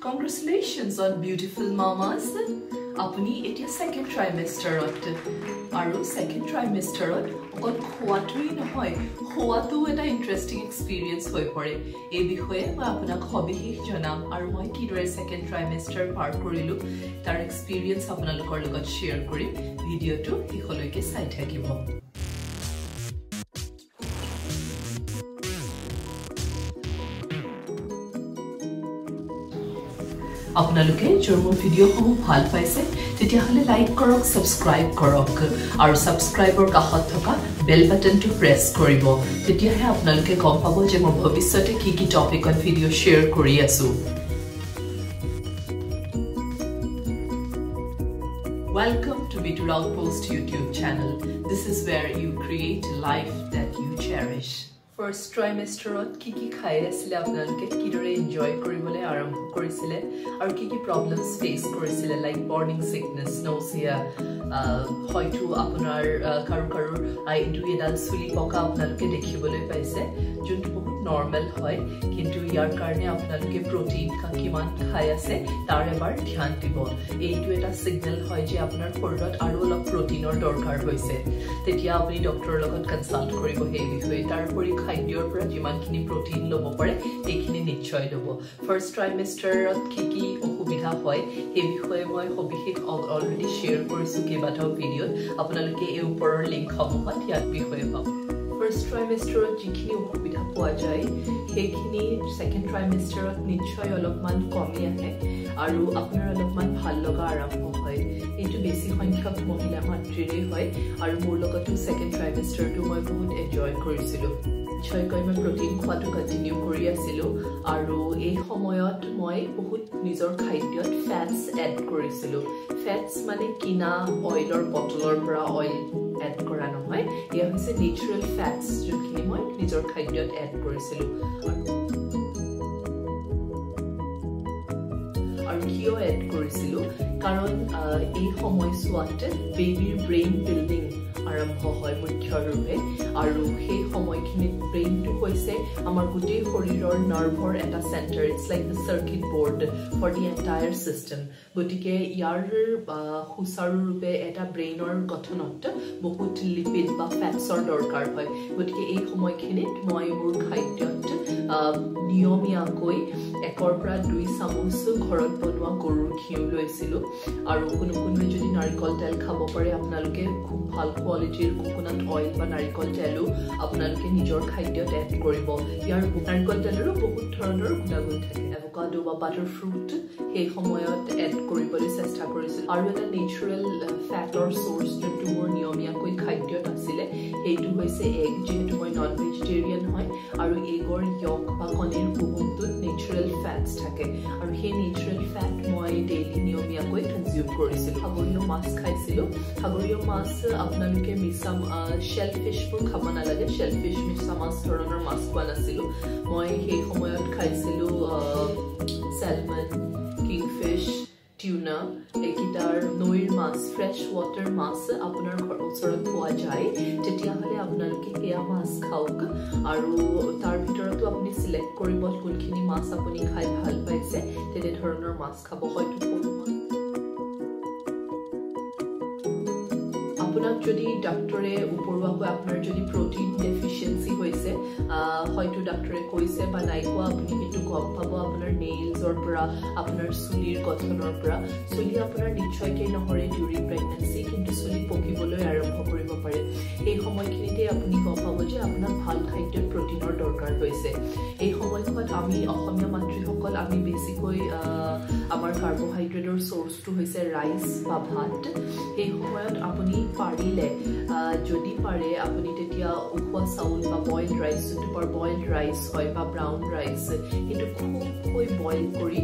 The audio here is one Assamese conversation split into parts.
Congratulations on beautiful mamas. Apuni etia second trimester aru second trimester okol khwatui nohoy khwatu eta interesting experience hoi pore ei bihoye ma apunak hobihi janam aru moi kidore second trimester par korilu tar experience apunalokor logot share kori video to hikoloike sai thakibo আপোনালোকে জৰ্ম ভিডিও সমূহ ভাল পাইছে তেতিয়া হলে লাইক কৰক সাবস্ক্ৰাইব কৰক আৰু সাবস্ক্ৰাইবৰ কাষত থকা বেল বাটনটো প্ৰেছ কৰিব তেতিয়াহে আপোনালোকে গম পাব যে মই ভৱিষ্যতে কি টপিকত ভিডিও শেয়াৰ কৰি আছো Welcome to Bitur Outpost YouTube channel. This is where you create a life that you cherish. First trimester ki khai asile apnaloke kidore enjoy koribole arambho korisile aru ki problems face korisile like morning sickness nausea hoitu apunar karu ai du edal suli poka apnaloke dekhibole paise juntu bahut normal hoy kintu yar karone apnaloke protein ka kiman khai ase tar ebar dhyan dibo eitu eta signal hoy je apnar shorirat aru olop protein or dorkar hoise tetia apni doctor logot consult koribo he bihoye tar pori খাদ্যৰ পৰা যিমানখিনি প্ৰটিন লব পাৰে এইখিনি নিশ্চয় লব ফাৰ্স্ট ট্ৰাইমেষ্টাৰত কি অসুবিধা হয় এই বিষয়ে মই সবিশেষ অলৰেডি শেয়াৰ কৰিছো কেইবাটাও ভিডিঅ'ত আপোনালোকে এই ওপৰৰ লিংক সমূহত ইয়াত বিষয়ে পাব ফাৰ্স্ট ট্ৰাইমেষ্টাৰত যিখিনি অসুবিধা পোৱা যায় সেইখিনি সেকেন্ড ট্ৰাইমেষ্টাৰত নিশ্চয় অলপমান কমি আহে আৰু আপোনাৰ অলপমান ভাল লগা আৰম্ভ হয় এইটো বেছি সংখ্যক মহিলা মাতৃৰে হয় আৰু মোৰ লগতো সেকেন্ড ট্ৰাইমেষ্টাৰটো মই বহুত এনজয় কৰিছিলো ছয়কৈ মই প্ৰটিন খোৱাটো কন্টিনিউ কৰি আছিলো আৰু এই সময়ত মই বহুত নিজৰ খাদ্যত ফ্যাটস এড কৰিছিলো ফ্যাটস মানে কিনা অইলৰ বটলৰ পৰা অইল এড কৰা নহয় ইয়া হৈছে নেচাৰেল ফ্যাটস যোনখিনি মই নিজৰ খাদ্যত এড কৰিছিলো আৰু কিয় এড কৰিছিলো কাৰণ এই সময়ছোৱাতে বেবিৰ ব্ৰেইন বিল্ডিং আৰম্ভ হয় মুখ্যৰূপে আৰু সেই সময়খিনি ব্ৰেইনটো হৈছে আমাৰ গোটেই শৰীৰৰ নাৰ্ভৰ এটা centre it's like the circuit board for the entire system গতিকে ইয়াৰ সুচাৰুৰূপে এটা ব্ৰেইনৰ গঠনত বহুত লিপিড বা ফেটছৰ দৰকাৰ হয় গতিকে এই সময়খিনিত মই মোৰ খাদ্যত নিয়মীয়াকৈ 1 পৰা 2 চামুচ ঘৰত বনোৱা গৰুৰ ঘিউ লৈছিলো আৰু কোনোৱে যদি নাৰিকল তেল খাব পাৰে আপোনালোকে খুব ভাল কোৱালিটিৰ কোকোনাট অইল বা নাৰিকল তেলো আপোনালোকে নিজৰ খাদ্যত এড কৰিব ইয়াৰ নাৰিকল তেলৰো বহুত ধৰণৰ গুণাগুণ থাকে এভোকাডো বা বাটাৰ ফ্ৰুট এই সময়ত এড কৰিবলৈ চেষ্টা কৰিছিল আৰু এটা নেচাৰেল ফ্যাটৰ সোৰ্স যোনটো মোৰ নিয়মীয়াকৈ খাদ্যত আছিলে এইটো হৈছে এগ যেহেতু মই নন ভেজিটেৰিয়ান হয় আৰু এগৰ য়ক বা কণীৰ কুহুমটোত নেচাৰেল ফ্যাটস থাকে আৰু সেই নেচাৰেল ফ্যাট মই ডেইলি নিয়মীয়াকৈ কনজিউম কৰিছিলো সাগৰীয় মাছ খাইছিলো সাগৰীয় মাছ আপোনালোকে মিছাম শেলফিশবোৰ খাব নালাগে শেলফিশ মিছা মাছ ধৰণৰ মাছ খোৱা নাছিলো মই সেই সময়ত খাইছিলো salmon kingfish tuna একিটাৰ নৈৰ মাছ ফ্ৰেশ ওয়াটাৰ মাছ আপোনাৰ ওচৰত পোৱা যায় তেতিয়া হলে আপোনালোকে কেয়া মাছ খাওক আৰু তাৰ ভিতৰতো আপুনি সিলেক্ট কৰিব কোনখিনি মাছ আপুনি খাই ভাল পাইছে তেনে ধৰণৰ মাছ খাব হয়তো আপোনাক যদি ডক্টৰে উপৰুৱাকৈ আপোনাৰ যদি প্ৰটিন ডেফিচিয়েন্সি হৈছে হয়তো ডক্টৰে কৈছে বা নাই কোৱা আপুনি কিন্তু গম পাব আপোনাৰ নেইলছৰ পৰা আপোনাৰ চুলিৰ গঠনৰ পৰা চুলি আপোনাৰ নিশ্চয়কৈ নহৰে ডিউৰিং প্ৰেগনেন্সি কিন্তু চুলি পকিবলৈ আৰম্ভ কৰিব পাৰে এই সময়খিনিতে আপুনি গম পাব যে আপোনাৰ ভাল খাদ্যত প্ৰটিনৰ দৰকাৰ হৈছে এই সময়ত আমি অসমীয়া মাতৃসকল আমি বেছিকৈ আমাৰ কাৰ্বোহাইড্ৰেটৰ সোৰ্সটো হৈছে ৰাইস বা ভাত এই সময়ত আপুনি পাৰিলে যদি পাৰে আপুনি তেতিয়া উখোৱা চাউল বা বইল ৰাইস যোনটো পাৰ বইল ৰাইস হয় বা ব্ৰাউন ৰাইস কিন্তু খুবকৈ বইল কৰি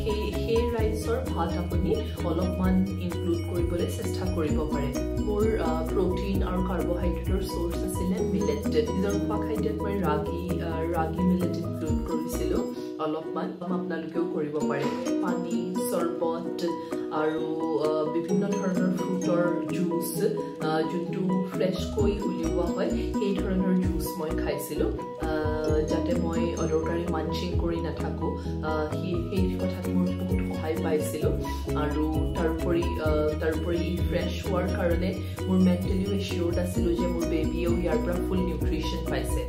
সেই ৰাইসৰ ভাত আপুনি অলপমান ইনক্লুড কৰিবলৈ চেষ্টা কৰিব পাৰে মোৰ প্ৰটিন আৰু কাৰ্বোহাইড্ৰেটৰ সোৰ্স আছিলে মিলেট নিজৰ খোৱা খাদ্যত মই ৰাগি মিলেট ইনক্লুড কৰিছিলো অলপমান আপোনালোকেও কৰিব পাৰে পানী চৰবত আৰু বিভিন্ন ধৰণৰ ফ্ৰুটৰ জুচ যোনটো ফ্ৰেছকৈ উলিওৱা হয় সেই ধৰণৰ জুচ মই খাইছিলোঁ যাতে মই অদৰকাৰী মাঞ্চিং কৰি নাথাকোঁ সেই কথাত মোৰ বহুত সহায় পাইছিলোঁ আৰু তাৰোপৰি ফ্ৰেছ হোৱাৰ কাৰণে মোৰ মেণ্টেলিও এচিয়ৰ্ড আছিলোঁ যে মোৰ বেবীয়েও ইয়াৰ পৰা ফুল নিউট্ৰিশ্যন পাইছে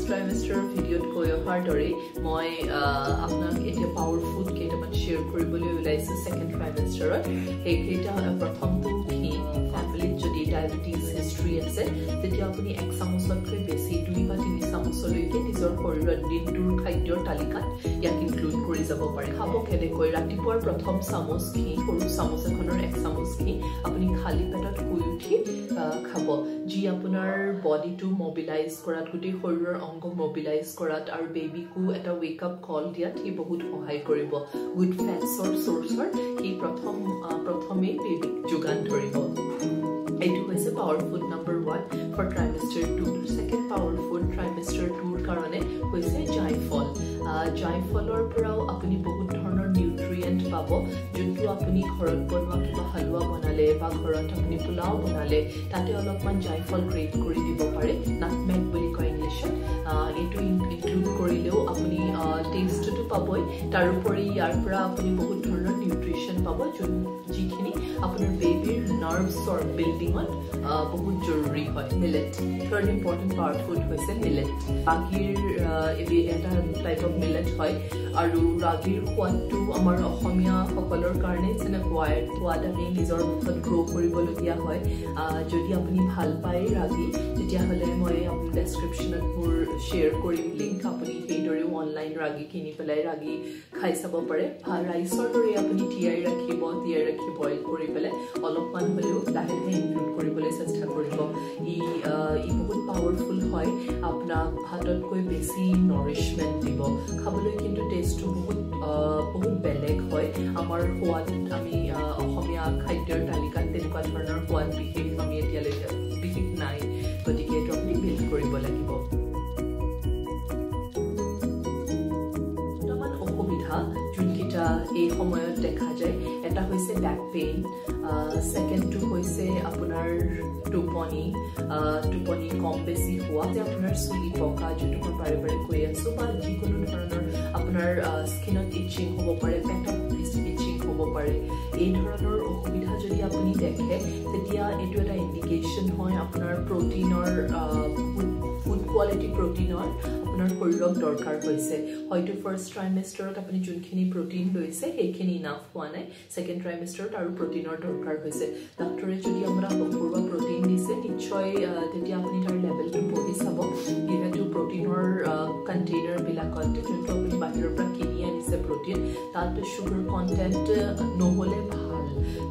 ট্ৰাইমেষ্টাৰৰ ভিডিঅ'ত কৈ অহাৰ দৰে মই আপোনাক এতিয়া পাৱাৰ ফুড কেইটামান শ্বেয়াৰ কৰিবলৈ ওলাইছোঁ ছেকেণ্ড ট্ৰাইমেষ্টাৰত সেইকেইটা প্ৰথমটো ফেমিলিত যদি ডায়েবেটিছ হিষ্ট্ৰী আছে তেতিয়া আপুনি 1 চামুচতকৈ বেছি 2 বা 3 চামুচলৈকে নিজৰ শৰীৰত দিনটোৰ খাদ্যৰ তালিকাত ইয়াক ইনক্লুড কৰি যাব পাৰে খাব কেনেকৈ ৰাতিপুৱাৰ প্ৰথম চামুচ ঘি সৰু চামুচ এখনৰ 1 চামুচ ঘি আপুনি খালী পেটত শুই উঠি খাব যি আপোনাৰ বডিটো মবিলাইজ কৰাত গোটেই শৰীৰৰ অংগ মবিলাইজ কৰাত আৰু বেবিকো এটা ৱেক আপ কল দিয়াত সি বহুত সহায় কৰিব গুড ফেটছৰ চ'ৰ্চৰ সি প্ৰথমেই বেবিক যোগান ধৰিব এইটো হৈছে power food number 1 for trimester 2 second power food trimester 2ৰ কাৰণে হৈছে জাইফল জাইফলৰ পৰাও আপুনি বহুত ধৰণৰ নিউট্ৰিয়েণ্ট পাব যোনটো আপুনি ঘৰত বনোৱা কিবা হালৱা বনালে বা ঘৰত আপুনি পোলাও বনালে তাতে অলপমান জাইফল গ্ৰেট কৰি দিব পাৰে নাটমেগ বুলি কয় ইংলিছত এইটো ইনক্লুড কৰিলেও আপুনি টেষ্টটো পাবই তাৰোপৰি ইয়াৰ পৰা আপুনি বহুত ধৰণৰ নিউট্ৰিশ্যন পাব যিখিনি আপোনাৰ বেবীৰ নাৰ্ভছৰ বিল্ডিঙত বহুত জৰুৰী হয় millet third important power food হৈছে মিলেট ৰাগীৰ এটা টাইপ অফ মিলেট হয় আৰু ৰাগীৰ সোৱাদটো আমাৰ অসমীয়াসকলৰ কাৰণে যেনেকুৱা সোৱাদ আমি নিজৰ মুখত গ্ৰ' কৰিবলগীয়া হয় যদি আপুনি ভাল পায় ৰাগী তেতিয়াহ'লে মই আপোনাৰ ডেছক্ৰিপশ্যনত মোৰ শ্বেয়াৰ কৰিম লিংক আপুনি সেইদৰেও অনলাইন ৰাগী কিনি পেলাই ৰাগী খাই চাব পাৰে ৰাইচৰ দৰে আপুনি তিয়াই ৰাখি বইল কৰি পেলাই অলপমান হ'লেও লাহে লাহে ইনক্লুড কৰিবলৈ চেষ্টা কৰিব ই বহুত পাৱাৰফুল হয় আপোনাক ভাততকৈ বেছি নৰিছমেণ্ট দিব খাবলৈ কিন্তু টেষ্টটো বহুত বেলেগ হয় আমাৰ সোৱাদ আমি অসমীয়া খাদ্যৰ তালিকাত তেনেকুৱা ধৰণৰ সোৱাদ আমি এতিয়ালৈকে বিশেষ নাই গতিকে এইটো আপুনি বিল্ড কৰিব লাগিব দুটামান অসুবিধা যোনকেইটা এই সময়ত দেখা যায় এটা হৈছে বেক পেইন ছেকেণ্ডটো হৈছে আপোনাৰ টোপনি কম বেছি হোৱা যে আপোনাৰ চুলি পকা যোনটো মই বাৰে বাৰে কৈ আছোঁ বা যিকোনো ধৰণৰ আপোনাৰ স্কিনত ইচিং হ'ব পাৰে পেটত ইচিং হ'ব পাৰে এই ধৰণৰ অসুবিধা যদি আপুনি দেখে তেতিয়া এইটো এটা ইণ্ডিকেশ্যন হয় আপোনাৰ প্ৰটিনৰ ফুড কোৱালিটি প্ৰটিনৰ আপোনাৰ শৰীৰক দৰকাৰ হৈছে হয়তো ফাৰ্ষ্ট ট্ৰাইমেষ্টাৰত আপুনি যোনখিনি প্ৰটিন লৈছে সেইখিনি ইনাফ হোৱা নাই ছেকেণ্ড ট্ৰাইমেষ্টাৰত আৰু প্ৰটিনৰ দৰকাৰ হৈছে ডাক্তৰে যদি আপোনাক ঘৰুৱা প্ৰটিন দিছে নিশ্চয় তেতিয়া আপুনি তাৰ লেভেলটো পঢ়ি চাব যিহেতু প্ৰটিনৰ কণ্টেইনাৰবিলাকত যোনটো আপুনি বাহিৰৰ পৰা কিনি আনিছে প্ৰটিন তাত চুগাৰ কণ্টেণ্ট নহ'লে ভাল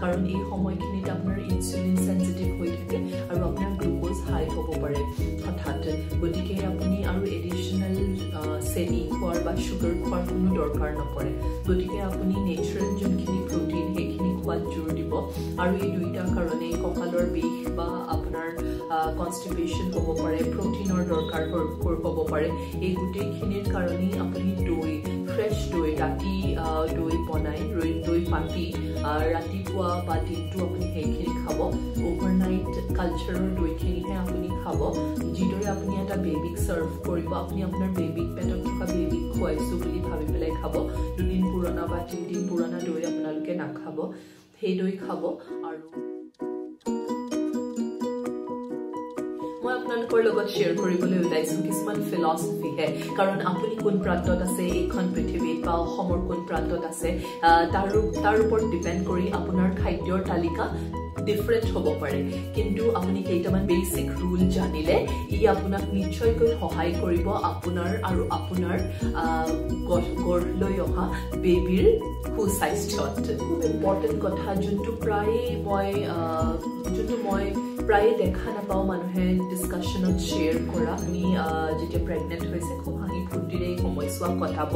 কাৰণ এই সময়খিনিত আপোনাৰ ইনচুলিন চেনচিটিভ হৈ থাকে আৰু আপোনাৰ গ্লুক'জ হাই হ'ব পাৰে হঠাৎ গতিকে আপুনি আৰু এডিশ্যনেল চেনি খোৱাৰ বা চুগাৰ খোৱাৰ কোনো দৰকাৰ নপৰে গতিকে আপুনি নেচাৰেল যোনখিনি প্ৰটিন সেইখিনি খোৱাত জোৰ দিব আৰু এই দুইটাৰ কাৰণে কঁকালৰ বিষ বা আপোনাৰ কনষ্টিপেশ্যন হ'ব পাৰে প্ৰটিনৰ দৰকাৰ হ'ব পাৰে এই গোটেইখিনিৰ কাৰণেই আপুনি দৈ ফ্ৰেছ দৈ ৰাতি দৈ বনাই দৈ পাতি ৰাতিপুৱা বা দিনটো আপুনি সেইখিনি খাব অভাৰনাইট কালচাৰৰ দৈখিনিহে আপুনি খাব যিদৰে আপুনি এটা বেবিক ছাৰ্ভ কৰিব আপুনি আপোনাৰ বেবিক পেটত থকা বেবিক খুৱাইছোঁ বুলি ভাবি পেলাই খাব 2 দিন পুৰণা বা 3 দিন পুৰণা দৈ আপোনালোকে নাখাব সেই দৈ খাব আৰু মই আপোনালোকৰ লগত শ্বেয়াৰ কৰিবলৈ ওলাইছোঁ কিছুমান ফিলচফিহে কাৰণ আপুনি কোন প্ৰান্তত আছে এইখন পৃথিৱীত বা অসমৰ কোন প্ৰান্তত আছে তাৰ ওপৰত ডিপেণ্ড কৰি আপোনাৰ খাদ্যৰ তালিকা ডিফাৰেণ্ট হ'ব পাৰে কিন্তু আপুনি কেইটামান বেচিক ৰুল জানিলে ই আপোনাক নিশ্চয়কৈ সহায় কৰিব আপোনাৰ আৰু আপোনাৰ গঢ়লৈ অহা বেবীৰ সুস্বাস্থ্যত খুব ইম্পৰ্টেণ্ট কথা যোনটো মই প্ৰায় দেখা নাপাও মানুহে ডিসকাশনত শেয়াৰ কৰা আমি যেতিয়া প্ৰেগনেন্ট হৈছে খুব হাঁহি ফুৰ্তিৰে এই সময়ছোৱা কটাব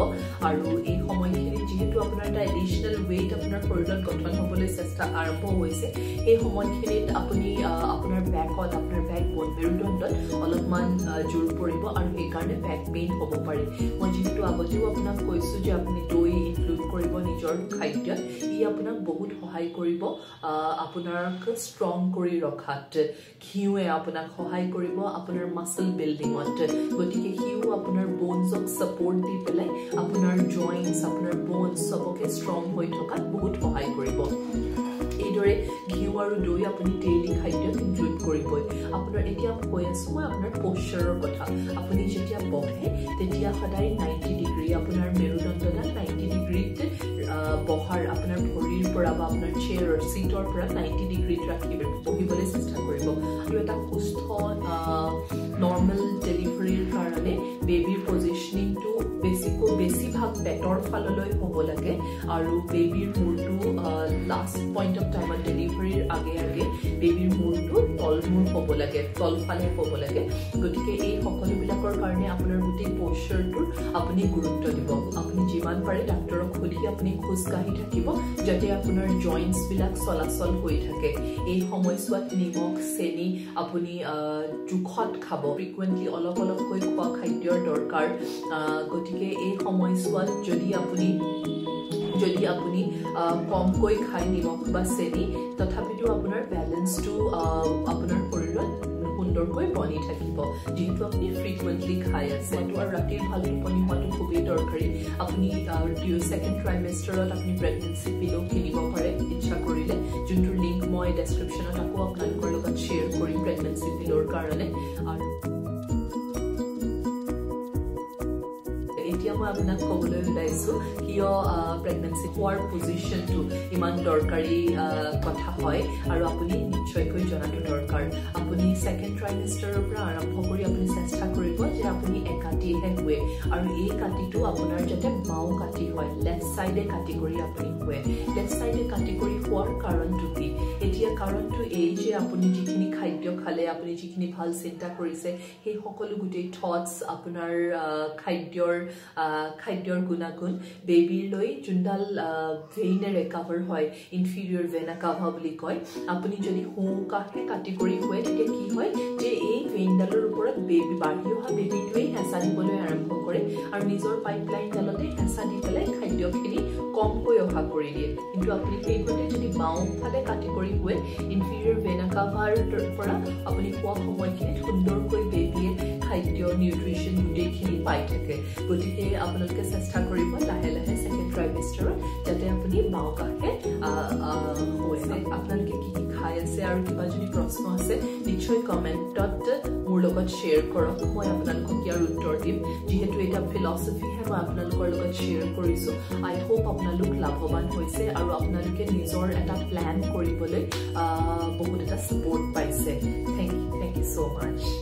আৰু এই সময়খিনি যেহেতু আপোনাৰ এটা এডিশনাল ওয়েট আপোনাৰ শৰীৰত গঠন হ'বলৈ চেষ্টা আৰম্ভ হৈছে এই সময়খিনিত আপুনি আপোনাৰ ব্যাকত আপোনাৰ ব্যাক বোন মেৰুদণ্ডত অলপমান জোৰ পৰিব আৰু এই কাৰণে ব্যাক পেইন হ'ব পাৰে মই যেহেতু আগতেও আপোনাক কৈছো যে আপুনি দৈ ইনক্লুড কৰিব নিজৰ খাদ্যত ই আপোনাক বহুত সহায় কৰিব আপোনাক ষ্ট্ৰং কৰি ৰখাত ঘিউৱে আপোনাক সহায় কৰিব আপোনাৰ মাসল বিল্ডিংত গতিকে ঘিউ আপোনাৰ বোনছক সাপোৰ্ট দি পেলাই আপোনাৰ জয়েন্টছ আপোনাৰ বোনছ সবকে ষ্ট্ৰং হৈ থকাত বহুত সহায় কৰিব এইদৰে ঘিউ আৰু দৈ আপুনি ডেইলি খাদ্যত ইনক্লুড কৰিবই আপোনাৰ এতিয়া কৈ আছো মই আপোনাৰ প'শ্চাৰৰ কথা আপুনি যেতিয়া বহে তেতিয়া সদায় 90 ডিগ্ৰী আপোনাৰ মেৰুদণ্ডডাল 90 ডিগ্ৰীত বহাৰ আপোনাৰ ভৰিৰ পৰা বা আপোনাৰ চেয়াৰ সিটৰ পৰা 90 ডিগ্ৰীত ৰাখিব বহিবলৈ চেষ্টা কৰিব আৰু এটা সুস্থ নৰ্মেল ডেলিভাৰীৰ কাৰণে বেবিৰ পজিশনিংটো বেছিভাগ পেটৰ ফাললৈ হ'ব লাগে আৰু বেবিৰ মূৰটো লাষ্ট পইণ্ট অফ টাইমত ডেলিভাৰীৰ আগে বেবিৰ মূৰটো তলমূৰ হ'ব লাগে তলফালে হ'ব লাগে গতিকে এই সকলোবিলাকৰ কাৰণে আপোনাৰ গোটেই প'শ্চাৰটোৰ আপুনি গুৰুত্ব দিব আপুনি যিমান পাৰে ডাক্তৰক সুধি আপুনি খোজকাঢ়ি থাকিব যাতে আপোনাৰ জয়েন্টছবিলাক চলাচল হৈ থাকে এই সময়ছোৱাত নিমখ চেনি আপুনি জোখত খাব ফ্ৰিকুৱেণ্টলি অলপকৈ খোৱা খাদ্যৰ দৰকাৰ গতিকে এই সময়ছোৱাত যদি আপুনি কমকৈ খাই নিমখ বা চেনি তথাপিতো আপোনাৰ বেলেন্সটো আপোনাৰ শৰীৰত সুন্দৰকৈ বনি থাকিব যেহেতু আপুনি ফ্ৰিকুৱেণ্টলি খাই আছে আৰু ৰাতিৰ ভাল টোপনি হোৱাটো খুবেই দৰকাৰী আপুনি সেকেণ্ড ট্ৰাইমেষ্টাৰত আপুনি প্ৰেগনেন্সি পিলো কিনিব পাৰে ইচ্ছা কৰিলে যোনটোৰ লিংক মই ডেছক্ৰিপশ্যনত আকৌ আপোনালোকৰ লগত শ্বেয়াৰ কৰিম প্ৰেগনেন্সি পিলোৰ কাৰণে আৰু এতিয়া মই আপোনাক ক'বলৈ ওলাইছো কিয় প্ৰেগনেন্সি হোৱাৰ পজিশনটো ইমান দৰকাৰী কথা হয় আৰু আপুনি নিশ্চয়কৈ জনাটো দৰকাৰ আপুনি সেকেন্ড ট্ৰাইমেষ্টাৰৰ পৰা আৰম্ভ কৰি আপুনি চেষ্টা কৰিব যে আপুনি একাটিহে শুৱে আৰু এই কাটিটো আপোনাৰ যাতে বাও কাটি হয় লেফট সাইডে কাটি কৰি আপুনি শুৱে লেফট সাইডে কাটি কৰি শুৱাৰ কাৰণটো কি এতিয়া কাৰণটো এই যে আপুনি যিখিনি খাদ্য খালে আপুনি যিখিনি ভাল চিন্তা কৰিছে সেই সকলো গোটেই থটস আপোনাৰ খাদ্যৰ গুণাগুণ বেবিৰ লৈ যোনডাল ভেইনেৰে কাভাৰ হয় ইনফিৰিয়ৰ ভেনা কাভা বুলি কয় আপুনি যদি সোঁকাষে কাটি কৰি শুৱে তেতিয়া কি হয় যে এই ভেইনডালৰ ওপৰত বেবি বাঢ়ি অহা বেবিটোৱে হেঁচা দিবলৈ আৰম্ভ কৰে আৰু নিজৰ পাইপলাইনডালতে হেঁচা দি পেলাই খাদ্যখিনি কমকৈ অহা কৰি দিয়ে কিন্তু আপুনি সেইমতে যদি বাওঁফালে কাটি কৰি শুৱে ইনফিৰিয়ৰ ভেনা কাভাৰ পৰা আপুনি খোৱা সময়খিনিত সুন্দৰকৈ বেবিয়ে খাদ্য নিউট্ৰিশ্যন গোটেইখিনি পাই থাকে গতিকে আপোনালোকে চেষ্টা কৰিব লাহে লাহে সেকেন্ড ট্ৰাইমেষ্টাৰত যাতে আপুনি বাওঁ কাষে শুৱে আপোনালোকে কি খাই আছে আৰু কিবা যদি প্ৰশ্ন আছে নিশ্চয় কমেণ্টত মোৰ লগত শ্বেয়াৰ কৰক মই আপোনালোকক ইয়াৰ উত্তৰ দিম যিহেতু এটা ফিলচফিহে মই আপোনালোকৰ লগত শ্বেয়াৰ কৰিছোঁ আই হোপ আপোনালোক লাভৱান হৈছে আৰু আপোনালোকে নিজৰ এটা প্লেন কৰিবলৈ বহুত এটা ছাপোৰ্ট পাইছে থেংক ইউ so much